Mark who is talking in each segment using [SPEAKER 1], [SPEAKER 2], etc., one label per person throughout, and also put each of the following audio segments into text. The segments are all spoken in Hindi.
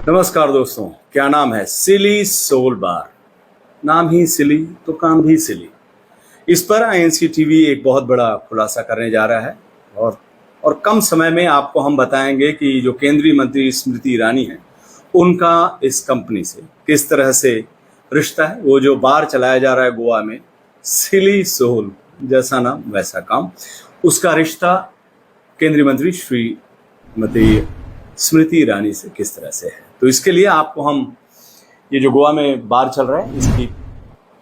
[SPEAKER 1] नमस्कार दोस्तों, क्या नाम है? सिली सोल बार। नाम ही सिली तो काम भी सिली। इस पर आईएनसी टीवी एक बहुत बड़ा खुलासा करने जा रहा है और कम समय में आपको हम बताएंगे कि जो केंद्रीय मंत्री स्मृति ईरानी है उनका इस कंपनी से किस तरह से रिश्ता है। वो जो बार चलाया जा रहा है गोवा में, सिली सोल, जैसा नाम वैसा काम, उसका रिश्ता केंद्रीय मंत्री श्रीमती स्मृति ईरानी से किस तरह से है। तो इसके लिए आपको हम ये जो गोवा में बार चल रहा है इसकी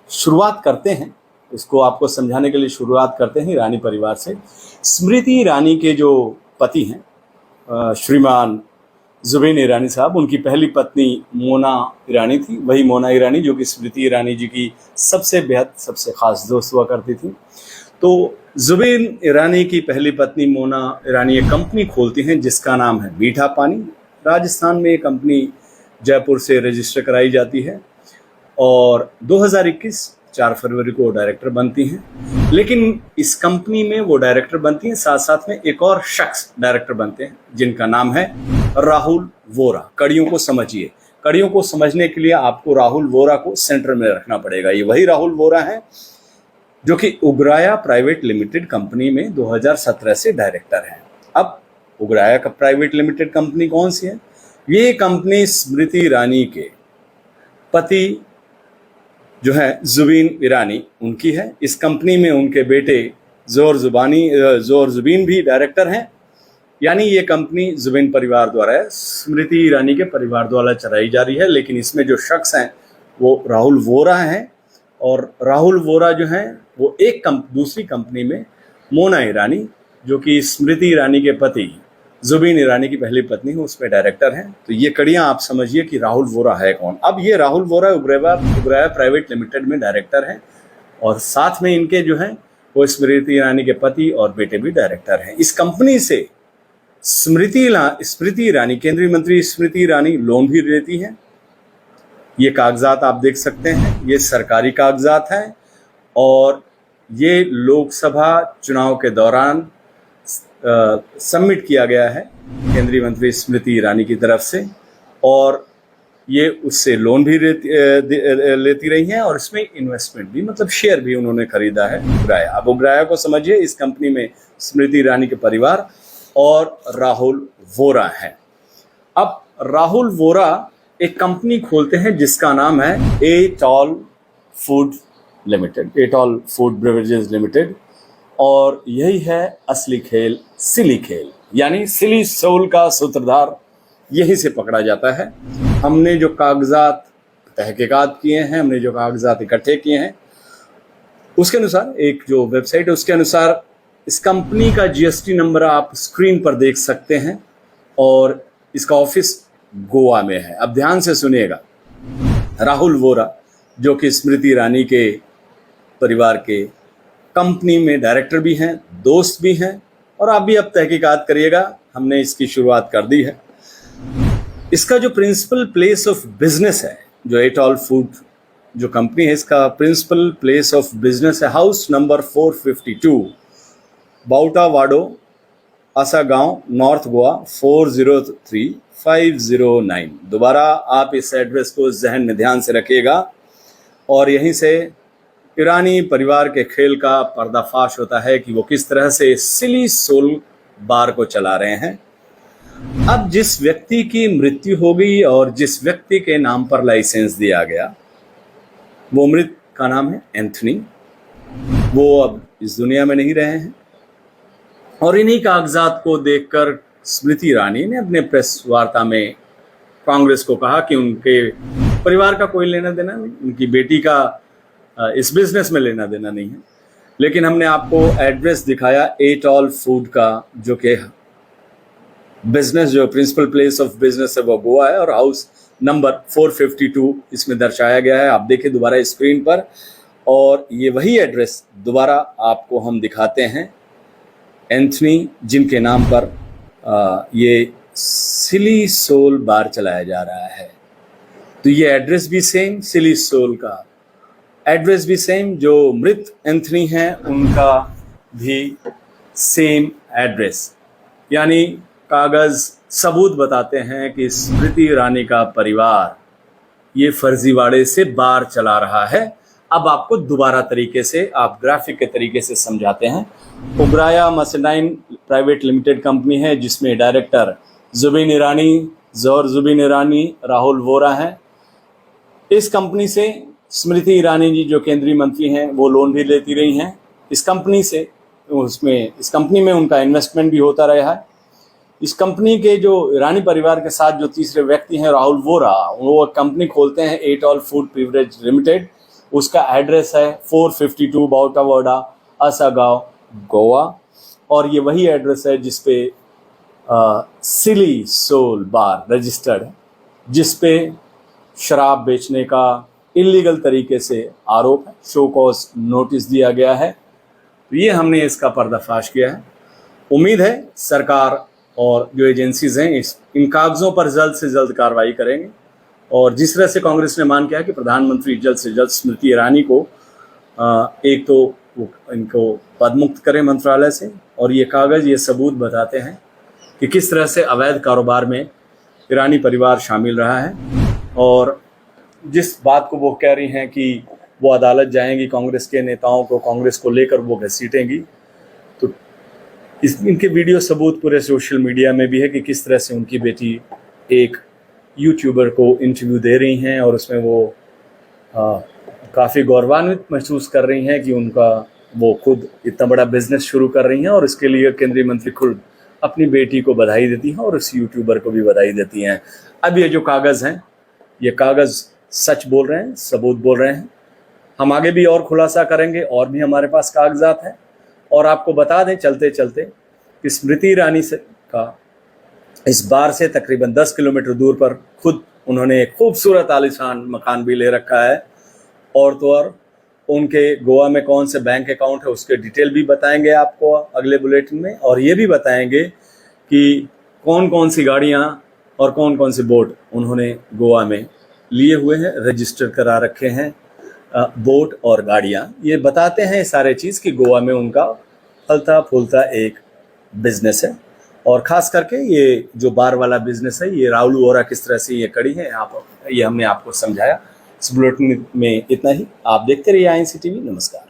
[SPEAKER 1] शुरुआत करते हैं। इसको आपको समझाने के लिए शुरुआत करते हैं ईरानी परिवार से। स्मृति ईरानी के जो पति हैं श्रीमान जुबेन ईरानी साहब, उनकी पहली पत्नी मोना ईरानी थी। वही मोना ईरानी जो कि स्मृति ईरानी जी की सबसे खास दोस्त हुआ करती थी। तो जुबेन ईरानी की पहली पत्नी मोना ईरानी एक कंपनी खोलती हैं जिसका नाम है मीठा पानी। राजस्थान में ये कंपनी जयपुर से रजिस्टर कराई जाती है और 2021 4 फरवरी को डायरेक्टर बनती हैं। लेकिन इस कंपनी में वो डायरेक्टर बनती हैं, साथ साथ में एक और शख्स डायरेक्टर बनते हैं जिनका नाम है राहुल वोरा। कड़ियों को समझिए। कड़ियों को समझने के लिए आपको राहुल वोरा को सेंटर में रखना पड़ेगा। ये वही राहुल वोरा है जो कि उग्राया प्राइवेट लिमिटेड कंपनी में 2017 से डायरेक्टर हैं। अब उग्राया का प्राइवेट लिमिटेड कंपनी कौन सी है? ये कंपनी स्मृति ईरानी के पति जो है जुबीन ईरानी, उनकी है। इस कंपनी में उनके बेटे जोर जुबीन भी डायरेक्टर हैं। यानी ये कंपनी जुबीन परिवार द्वारा है, स्मृति ईरानी के परिवार द्वारा चलाई जा रही है। लेकिन इसमें जो शख्स हैं वो राहुल वोरा हैं और राहुल वोरा जो हैं वो दूसरी कंपनी में मोना ईरानी, जो कि स्मृति ईरानी के पति जुबीन ईरानी की पहली पत्नी है, उसमें डायरेक्टर हैं। तो ये कड़ियां आप समझिए कि राहुल वोरा है कौन। अब ये राहुल वोरा उग्राया प्राइवेट लिमिटेड में डायरेक्टर हैं और साथ में इनके जो हैं वो स्मृति ईरानी के पति और बेटे भी डायरेक्टर हैं। इस कंपनी से स्मृति ईरानी, केंद्रीय मंत्री स्मृति ईरानी, लोन भी लेती हैं। ये कागजात आप देख सकते हैं, ये सरकारी कागजात हैं और ये लोकसभा चुनाव के दौरान सबमिट किया गया है केंद्रीय मंत्री स्मृति ईरानी की तरफ से और ये उससे लोन भी लेती रही हैं और इसमें इन्वेस्टमेंट भी, मतलब शेयर भी उन्होंने खरीदा है उग्राया। अब उग्राया को समझिए, इस कंपनी में स्मृति ईरानी के परिवार और राहुल वोरा हैं। अब राहुल वोरा एक कंपनी खोलते हैं जिसका नाम है atoll food limited, atoll food beverages limited, और यही है असली खेल, सिली खेल। यानी सिली सोल का सूत्रधार यहीं से पकड़ा जाता है। हमने जो कागजात तहकीकात किए हैं, हमने जो कागजात इकट्ठे किए हैं, उसके अनुसार एक जो वेबसाइट है उसके अनुसार इस कंपनी का जीएसटी नंबर आप स्क्रीन पर देख सकते हैं और इसका ऑफिस गोवा में है। अब ध्यान से सुनिएगा। राहुल वोरा जो कि स्मृति ईरानी के परिवार के कंपनी में डायरेक्टर भी हैं, दोस्त भी हैं और आप भी अब तहकीकात करिएगा। हमने इसकी शुरुआत कर दी है। इसका जो प्रिंसिपल प्लेस ऑफ बिजनेस है, जो एटॉल फूड जो कंपनी है, इसका प्रिंसिपल प्लेस ऑफ बिजनेस है house number 452, बाउटावाडो, Assagao, north Goa 403509। दोबारा आप इस एड्रेस को जहन में ध्यान से रखिएगा और यहीं से ईरानी परिवार के खेल का पर्दाफाश होता है कि वो किस तरह से सिली सोल बार को चला रहे हैं। अब जिस व्यक्ति की मृत्यु हो गई और जिस व्यक्ति के नाम पर लाइसेंस दिया गया, वो मृत का नाम है एंथनी। वो अब इस दुनिया में नहीं रहे हैं और इन्हीं कागजात को देखकर स्मृति ईरानी ने अपने प्रेस वार्ता में कांग्रेस को कहा कि उनके परिवार का कोई लेना देना नहीं, उनकी बेटी का इस बिजनेस में लेना देना नहीं है। लेकिन हमने आपको एड्रेस दिखाया एटॉल फूड का, जो कि बिजनेस, जो प्रिंसिपल प्लेस ऑफ बिजनेस है वो गोवा है और हाउस नंबर 452 इसमें दर्शाया गया है। आप देखिए दोबारा स्क्रीन पर और ये वही एड्रेस दोबारा आपको हम दिखाते हैं। एंथनी जिनके नाम पर ये सिली सोल बार चलाया जा रहा है। तो ये एड्रेस भी सेम, सिली सोल का एड्रेस भी सेम, जो मृत एंथनी हैं उनका भी सेम एड्रेस। यानी कागज सबूत बताते हैं कि स्मृति ईरानी का परिवार ये फर्जीवाड़े से बार चला रहा है। अब आपको दोबारा तरीके से आप ग्राफिक के तरीके से समझाते हैं। उबराया मर्चेंटाइन प्राइवेट लिमिटेड कंपनी है जिसमें डायरेक्टर जुबिन ईरानी, जौहर जुबिन ईरानी, राहुल वोरा हैं। इस कंपनी से स्मृति ईरानी जी जो केंद्रीय मंत्री हैं वो लोन भी लेती रही हैं। इस कंपनी में उनका इन्वेस्टमेंट भी होता रहा है। इस कंपनी के जो ईरानी परिवार के साथ जो तीसरे व्यक्ति हैं राहुल वोरा, वो कंपनी खोलते हैं एटॉल फूड प्रीवरेज लिमिटेड। उसका एड्रेस है 452 बाउटावाड़ा, असागांव, गोवा। और ये वही एड्रेस है जिसपे सिली सोल बार रजिस्टर्ड है, जिसपे शराब बेचने का इलीगल तरीके से आरोप है। शो कॉज नोटिस दिया गया है। ये हमने इसका पर्दाफाश किया है। उम्मीद है सरकार और जो एजेंसीज हैं इन कागजों पर जल्द से जल्द कार्रवाई करेंगे। और जिस तरह से कांग्रेस ने मांग किया कि प्रधानमंत्री जल्द से जल्द स्मृति ईरानी को एक तो इनको पदमुक्त करें मंत्रालय से, और ये कागज ये सबूत बताते हैं कि किस तरह से अवैध कारोबार में ईरानी परिवार शामिल रहा है। और जिस बात को वो कह रही हैं कि वो अदालत जाएंगी, कांग्रेस के नेताओं को, कांग्रेस को लेकर वो घसीटेंगी, तो इनके वीडियो सबूत पूरे सोशल मीडिया में भी है कि किस तरह से उनकी बेटी एक यूट्यूबर को इंटरव्यू दे रही हैं और उसमें वो काफ़ी गौरवान्वित महसूस कर रही हैं कि वो खुद इतना बड़ा बिजनेस शुरू कर रही हैं, और इसके लिए केंद्रीय मंत्री खुद अपनी बेटी को बधाई देती हैं और उस यूट्यूबर को भी बधाई देती हैं। अब ये जो कागज़ हैं, ये कागज़ सच बोल रहे हैं, सबूत बोल रहे हैं। हम आगे भी और खुलासा करेंगे, और भी हमारे पास कागजात हैं। और आपको बता दें चलते चलते कि स्मृति ईरानी का इस बार से तकरीबन 10 किलोमीटर दूर पर खुद उन्होंने एक खूबसूरत आलीशान मकान भी ले रखा है। और तो और उनके गोवा में कौन से बैंक अकाउंट है उसके डिटेल भी बताएंगे आपको अगले बुलेटिन में। और ये भी बताएंगे कि कौन कौन सी गाड़ियाँ और कौन कौन से बोट उन्होंने गोवा में लिए हुए हैं, रजिस्टर करा रखे हैं बोट और गाड़ियाँ। ये बताते हैं सारे चीज़ कि गोवा में उनका फलता फूलता एक बिजनेस है। और ख़ास करके ये जो बार वाला बिजनेस है, ये राहुल वोरा किस तरह से ये कड़ी है, ये हमने आपको समझाया। इस बुलेटिन में इतना ही। आप देखते रहिए INC TV। नमस्कार।